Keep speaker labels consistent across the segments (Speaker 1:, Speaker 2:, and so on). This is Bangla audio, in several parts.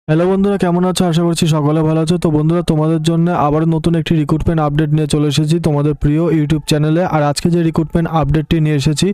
Speaker 1: হ্যালো বন্ধুরা, কেমন আছো? আশা করছি সকলে ভালো আছো। তো বন্ধুরা, তোমাদের জন্য আবার নতুন একটি রিক্রুটমেন্ট আপডেট নিয়ে চলে এসেছি তোমাদের প্রিয় ইউটিউব চ্যানেলে। আর আজকে যে রিক্রুটমেন্ট আপডেটটি নিয়ে এসেছি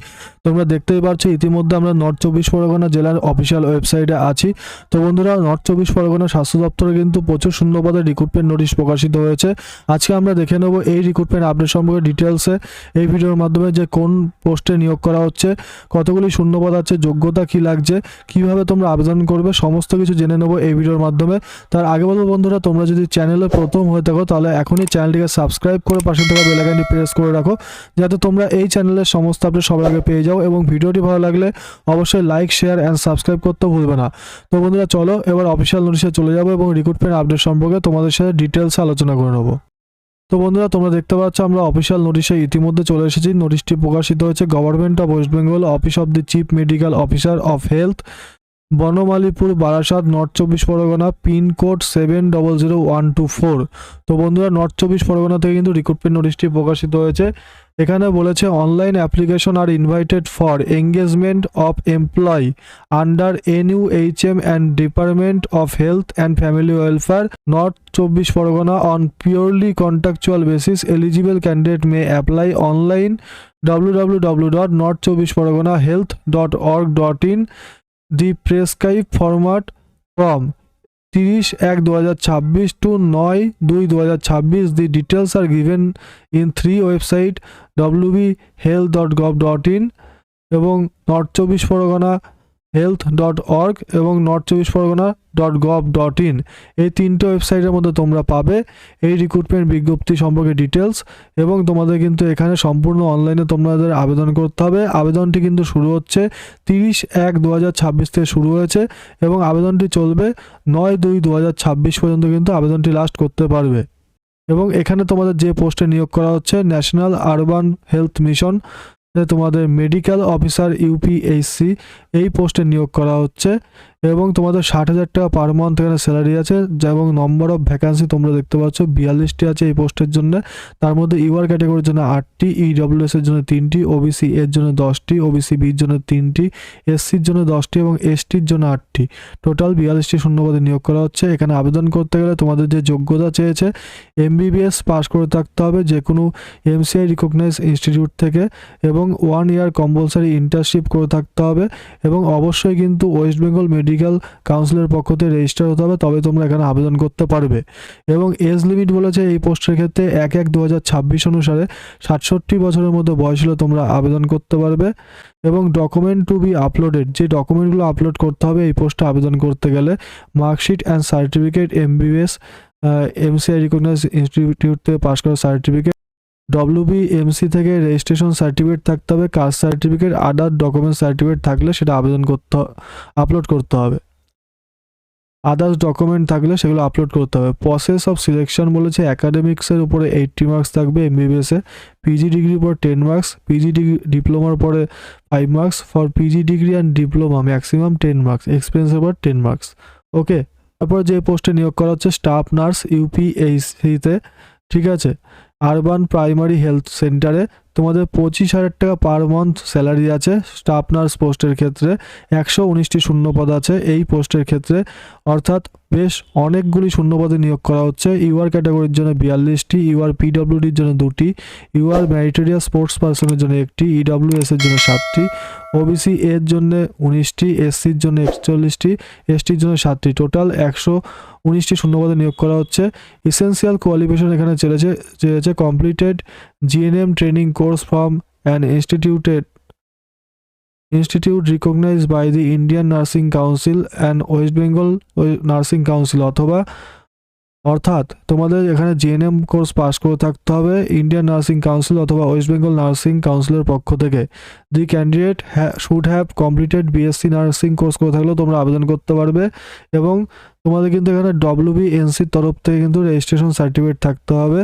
Speaker 1: তোমরা দেখতেই পাচ্ছ, ইতিমধ্যে আমরা নর্থ চব্বিশ পরগনা জেলার অফিসিয়াল ওয়েবসাইটে আছি। তো বন্ধুরা, নর্থ চব্বিশ পরগনা স্বাস্থ্য দপ্তরে কিন্তু প্রচুর শূন্যপদের রিক্রুটমেন্ট নোটিশ প্রকাশিত হয়েছে। আজকে আমরা দেখে নেব এই রিক্রুটমেন্ট আপডেট সম্পর্কে ডিটেলসে এই ভিডিওর মাধ্যমে, যে কোন পোস্টে নিয়োগ করা হচ্ছে, কতগুলি শূন্যপদ আছে, যোগ্যতা কি লাগছে, কিভাবে তোমরা আবেদন করবে, সমস্ত কিছু জেনে নেব এই ভিডিওর মাধ্যমে। তার আগে বলবো বন্ধুরা, তোমরা যদি চ্যানেলে প্রথম হয়ে থাকো তাহলে এখনই চ্যানেলটিকে সাবস্ক্রাইব করে পাশে থাকা বেল আইকনটি প্রেস করে রাখো, যাতে তোমরা এই চ্যানেলের সমস্ত আপডেট সবার আগে পেয়ে যাও। এবং ভিডিওটি ভালো লাগলে অবশ্যই লাইক, শেয়ার অ্যান্ড সাবস্ক্রাইব করতে ভুলবে না। তো বন্ধুরা, চলো এবার অফিসিয়াল নোটিশে চলে যাবো এবং রিক্রুটমেন্ট আপডেট সম্পর্কে তোমাদের সাথে ডিটেলসে আলোচনা করে নেবো। তো বন্ধুরা, তোমরা দেখতে পাচ্ছ আমরা অফিসিয়াল নোটিশে ইতিমধ্যে চলে এসেছি। নোটিশটি প্রকাশিত হয়েছে government of West Bengal, office of the chief medical officer of health, Banamalipur, Barasat, north চব্বিশ পরগনা, পিনকোড 700124। তো বন্ধুরা, নর্থ চব্বিশ পরগনা থেকে কিন্তু রিক্রুটমেন্ট নোটিশটি প্রকাশিত হয়েছে। এখানে বলেছে online application are invited for engagement of employee under NUHM and department of health and family welfare, north চব্বিশ Pargana on purely contractual basis. Eligible candidate may apply online www.northchobbish-health.org.in the prescribed format from 30/1/2026 to 9/2/2026. The details are given in 3 website wbhealth.gov.in এবং নর্থ চব্বিশ পরগনা health.org এবং নর্থ চব্বিশ পরগনা .gov.in, এই তিনটে ওয়েবসাইটের মধ্যে তোমরা পাবে এই রিক্রুটমেন্ট বিজ্ঞপ্তি সম্পর্কে ডিটেলস। এবং তোমাদের কিন্তু এখানে সম্পূর্ণ অনলাইনে তোমাদের আবেদন করতে হবে। আবেদনটি কিন্তু শুরু হচ্ছে 30/1/2026 থেকে শুরু হয়েছে এবং আবেদনটি চলবে 9/2/2026 পর্যন্ত কিন্তু আবেদনটি লাস্ট করতে পারবে। এবং এখানে তোমাদের যে পোস্টে নিয়োগ করা হচ্ছে ন্যাশনাল আরবান হেলথ মিশন, তোমাদের মেডিকেল অফিসার UPHC, এই পোস্টে নিয়োগ করা হচ্ছে। এবং তোমাদের 60,000 টাকা পার মান্থ এখানে স্যালারি আছে। এবং নম্বর অফ ভ্যাকান্সি তোমরা দেখতে পাচ্ছ 42টি আছে এই পোস্টের জন্য। তার মধ্যে UR ক্যাটাগরির জন্য 8টি, EWS এর জন্য 3টি, OBC এর জন্য 10টি, OBC বির জন্য 3টি, SCর জন্য 10টি এবং STর জন্য 8টি। টোটাল 42টি শূন্যপদে নিয়োগ করা হচ্ছে। এখানে আবেদন করতে গেলে তোমাদের যে যোগ্যতা চেয়েছে MBBS পাস করে থাকতে হবে যে কোনো MCI রিকগনাইজ ইনস্টিটিউট থেকে, এবং 1 ইয়ার কম্পালসারি ইন্টার্নশিপ করে থাকতে হবে। এবং অবশ্যই কিন্তু ওয়েস্ট বেঙ্গল মেডিকেল কাউন্সিলের পক্ষ থেকে রেজিস্টার হতে হবে, তবে তোমরা এখানে আবেদন করতে পারবে। এবং এজ লিমিট বলেছে এই পোস্টের ক্ষেত্রে 1/1/2026 অনুসারে 67 বছরের মধ্যে বয়স হলে তোমরা আবেদন করতে পারবে। এবং ডকুমেন্ট টু বি আপলোডেড, যে ডকুমেন্টগুলো আপলোড করতে হবে এই পোস্টে আবেদন করতে গেলে marksheet and certificate, MBBS MCI recognise institute থেকে পাস করার সার্টিফিকেট, WBMC থেকে রেজিস্ট্রেশন সার্টিফিকেট থাকতে হবে, caste certificate, other document certificate থাকলে সেটা আপলোড করতে হবে। আদার্স ডকুমেন্ট থাকলে সেগুলো আপলোড করতে হবে। প্রসেস অফ সিলেকশন বলেছে একাডেমিক্সের উপরে 80 মার্কস থাকবে MBBS-এ, পিজি ডিগ্রির পর 10 মার্কস, পিজি ডিপ্লোমার পরে 5 marks, for PG degree and diploma maximum 10 marks, এক্সপিরিয়েন্সের পর 10 মার্কস। ওকে, তারপর যে পোস্টে নিয়োগ করা হচ্ছে স্টাফ নার্স UPHC-তে, ঠিক আছে, আরবান প্রাইমারি হেলথ সেন্টারে। তোমাদের 25,000 টাকা পার মান্থ স্যালারি আছে স্টাফ নার্স পোস্টের ক্ষেত্রে। 119টি শূন্যপদ আছে এই পোস্টের ক্ষেত্রে, অর্থাৎ বেশ অনেকগুলি শূন্যপদে নিয়োগ করা হচ্ছে। UR ক্যাটাগরির জন্য 42টি, UR PWDর জন্য 2টি, UR ম্যারিটোরিয়াস স্পোর্টস পার্সনের জন্য 1টি, EWS এর জন্য 7টি, OBC এর জন্য 19টি, SCর জন্য 41টি, STর জন্য 7টি। টোটাল 119টি শূন্যপদে নিয়োগ করা হচ্ছে। এসেনশিয়াল কোয়ালিফিকেশন এখানে চেয়েছে completed GNM training course from an institute recognised by the Indian nursing council and West Bengal nursing council, অর্থাৎ তোমাদের এখানে GNM কোর্স পাস করে থাকতে হবে ইন্ডিয়ান নার্সিং কাউন্সিল অথবা ওয়েস্ট বেঙ্গল নার্সিং কাউন্সিলের পক্ষ থেকে। The candidate should have completed BSc nursing course করে থাকলেও তোমরা আবেদন করতে পারবে। এবং তোমাদের কিন্তু এখানে WBNCর তরফ থেকে কিন্তু রেজিস্ট্রেশন সার্টিফিকেট থাকতে হবে,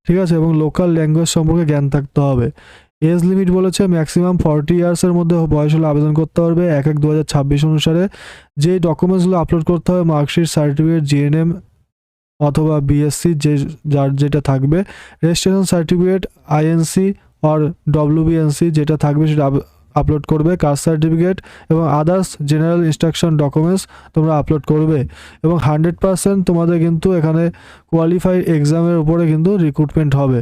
Speaker 1: ঠিক আছে, এবং লোকাল ল্যাঙ্গুয়েজ সম্পর্কে জ্ঞান থাকতে হবে। এজ লিমিট বলেছে ম্যাক্সিমাম 40 ইয়ার্সের মধ্যে বয়স হলে আবেদন করতে পারবে 1/1/2026 অনুসারে। যে ডকুমেন্টসগুলো আপলোড করতে হবে মার্কশিট, সার্টিফিকেট, GNM অথবা BSc যার যেটা থাকবে, রেজিস্ট্রেশন সার্টিফিকেট INC আর WBNC যেটা থাকবে সেটা আপলোড করবে, কাস্ট সার্টিফিকেট এবং আদার্স জেনারেল ইনস্ট্রাকশন ডকুমেন্টস তোমরা আপলোড করবে এবং 100% তোমাদের কিন্তু এখানে কোয়ালিফাইড এক্সামের উপরে কিন্তু রিক্রুটমেন্ট হবে।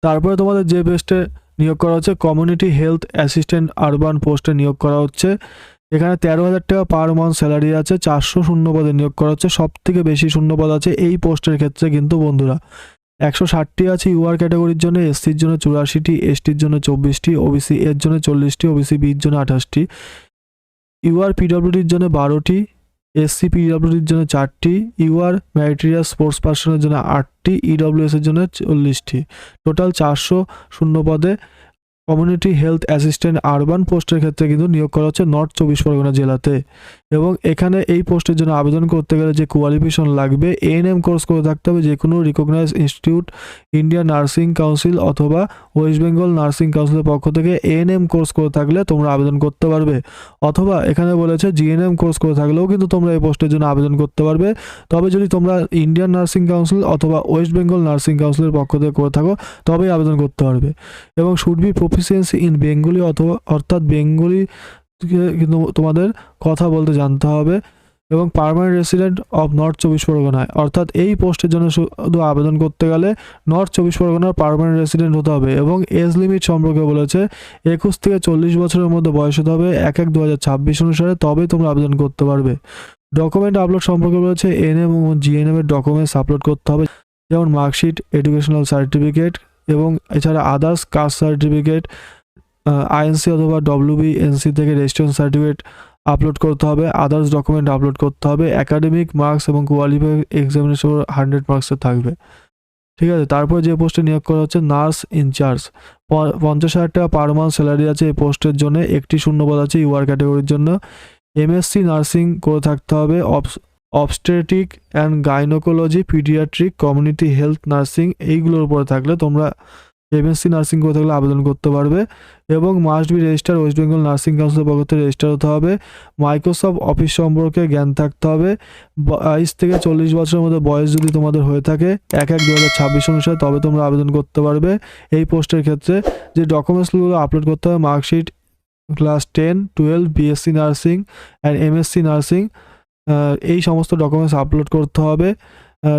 Speaker 1: তারপরে তোমাদের যে পোস্টে নিয়োগ করা হচ্ছে কমিউনিটি হেলথ অ্যাসিস্ট্যান্ট আরবান পোস্টে নিয়োগ করা হচ্ছে। এখানে 13,000 টাকা পার মান্থ স্যালারি আছে, 400 শূন্যপদে নিয়োগ করা হচ্ছে। সব থেকে বেশি শূন্যপদ আছে এই পোস্টের ক্ষেত্রে কিন্তু বন্ধুরা। 160টি আছে ইউআর ক্যাটাগরির জন্য, এসসির জন্য 84টি, এসটির জন্য 24টি, ওবিসি এর জন্য 40টি, ওবিসি বির জন্য 28টি, ইউআর পিডব্লিউডির জন্য 12টি, এসসি পিডব্লিউডির জন্য 4টি, ইউআর ম্যারিটোরিয়াস স্পোর্টস পার্সনের জন্য 8টি, ইডব্লিউএস এর জন্য 40টি। টোটাল 400 শূন্যপদে কমিউনিটি হেলথ অ্যাসিস্ট্যান্ট আরবান পোস্টের ক্ষেত্রে কিন্তু নিয়োগ করা হচ্ছে নর্থ 24 পরগনা জেলাতে। এবং এখানে এই পোস্টের জন্য আবেদন করতে গেলে যে কোয়ালিফিকেশন লাগবে, এএনএম কোর্স করে থাকতে হবে যে কোনো recognise institute, Indian nursing council অথবা ওয়েস্ট বেঙ্গল নার্সিং কাউন্সিলের পক্ষ থেকে এএনএম কোর্স করে থাকলে তোমরা আবেদন করতে পারবে। অথবা এখানে বলেছে জিএনএম কোর্স করে থাকলেও কিন্তু তোমরা এই পোস্টের জন্য আবেদন করতে পারবে। তবে যদি তোমরা ইন্ডিয়ান নার্সিং কাউন্সিল অথবা ওয়েস্ট বেঙ্গল নার্সিং কাউন্সিলের পক্ষ থেকে করে থাকো তবেই আবেদন করতে পারবে। এবং should be proficiency in Bengali অথবা অর্থাৎ বেঙ্গলি কিন্তু তোমাদের কথা বলতে জানতে হবে। এবং পার্মানেন্ট রেসিডেন্ট অফ নর্থ 24 পরগনায়, অর্থাৎ এই পোস্টের জন্য শুধু আবেদন করতে গেলে নর্থ 24 পরগনার পার্মানেন্ট রেসিডেন্ট হতে হবে। এবং এজ লিমিট সম্পর্কে বলেছে 21 থেকে 40 বছরের মধ্যে বয়স হতে হবে 1/1/2026 অনুসারে, তবেই তোমরা আবেদন করতে পারবে। ডকুমেন্ট আপলোড সম্পর্কে বলেছে এনএম এবং জিএনএম এর ডকুমেন্টস আপলোড করতে হবে, যেমন মার্কশিট, এডুকেশনাল সার্টিফিকেট এবং এছাড়া আদার্স কাস্ট সার্টিফিকেট, আইএনসি অথবা ডব্লিউবিএনসি থেকে রেজিস্ট্রেশন সার্টিফিকেট আপলোড করতে হবে, আদার্স ডকুমেন্ট আপলোড করতে হবে। একাডেমিক মার্কস এবং কোয়ালিফাই এক্সামিনেশন 100 মার্কসের থাকবে। ঠিক আছে। তারপর যে পোস্টে নিয়োগ করা হচ্ছে নার্স ইনচার্জ, 50,000 টাকা পার মান্থ স্যালারি আছে এই পোস্টের জন্য। একটি শূন্যপদ আছে ইউআর ক্যাটাগরির জন্য। এমএসসি নার্সিং করে থাকতে হবে, obstetric and gynaecology, paediatric, community health nursing এইগুলোর উপরে থাকলে তোমরা এমএসসি নার্সিং করে থাকলে আবেদন করতে পারবে। এবং must be register West Bengal nursing কাউন্সিলের পক্ষ থেকে রেজিস্টার হতে হবে। মাইক্রোসফট অফিস সম্পর্কে জ্ঞান থাকতে হবে। 22 থেকে 40 বছরের মধ্যে বয়স যদি তোমাদের হয়ে থাকে 1/1/2026 অনুসারে, তবে তোমরা আবেদন করতে পারবে এই পোস্টের ক্ষেত্রে। যে ডকুমেন্টসগুলো আপলোড করতে হবে, marksheet, class 10, 12, BSc nursing and MSc nursing, এই সমস্ত ডকুমেন্টস আপলোড করতে হবে।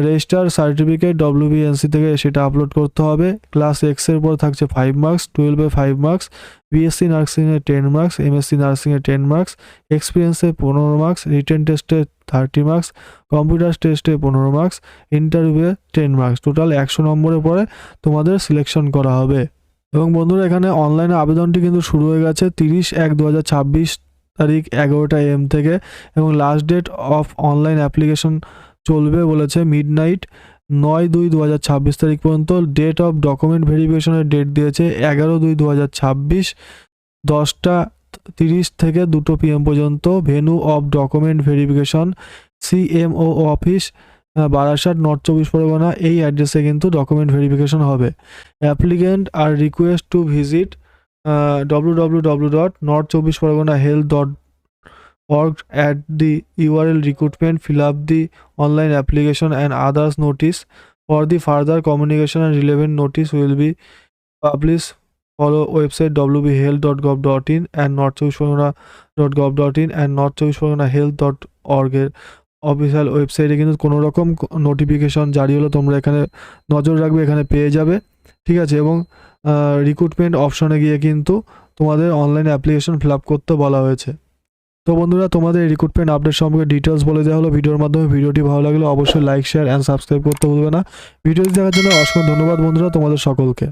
Speaker 1: রেজিস্টার সার্টিফিকেট ডব্লিউবিএনসি থেকে সেটা আপলোড করতে হবে। ক্লাস এক্সের উপর থাকছে 5 মার্কস, 12-এ 5 মার্কস, বিএসসি নার্সিংয়ে 10 মার্কস, এমএসসি নার্সিংয়ে 10 মার্কস, এক্সপিরিয়েন্সে 15 মার্কস, রিটেন টেস্টে 30 মার্কস, কম্পিউটার টেস্টে 15 মার্কস, ইন্টারভিউয়ে 10 মার্কস। টোটাল 100 নম্বরের পরে তোমাদের সিলেকশন করা হবে। এবং বন্ধুরা এখানে অনলাইনে আবেদনটি কিন্তু শুরু হয়ে গেছে 30/1/2026 তারিখ 11টা AM থেকে, এবং last date of online application চলবে বলেছে মিডনাইট 9/2/2026 তারিখ পর্যন্ত। ডেট অফ ডকুমেন্ট ভেরিফিকেশনের ডেট দিয়েছে 11/2/2026 10:30 থেকে 2 PM পর্যন্ত। Venue of document verification CMO office, Barasat, North 24 Parganas. এই অ্যাড্রেসে কিন্তু ডকুমেন্ট ভেরিফিকেশন হবে। অ্যাপ্লিকেন্ট আর request to visit www.north24parganahealth.org at the URL recruitment, fill up the online application and others notice. For the further communication and relevant notice will be published. Follow website wbhealth.gov.in and north24pargana.gov.in and north24parganahealth.org এর অফিসিয়াল ওয়েবসাইটে কিন্তু কোনো রকম নোটিফিকেশন জারি হলে তোমরা এখানে নজর রাখবে, এখানে পেয়ে যাবে। ঠিক আছে। এবং রিক্রুটমেন্ট অপশনে গিয়ে কিন্তু তোমাদের অনলাইন অ্যাপ্লিকেশন ফিল আপ করতে বলা হয়েছে। তো বন্ধুরা তোমাদের রিক্রুটমেন্ট আপডেট সম্পর্কে ডিটেলস বলে দেওয়া হলো ভিডিওর মাধ্যমে। ভিডিওটি ভালো লাগলে অবশ্যই লাইক, শেয়ার অ্যান্ড সাবস্ক্রাইব করতে ভুলবে না। ভিডিওটি দেখার জন্য অসংখ্য ধন্যবাদ বন্ধুরা তোমাদের সকলকে।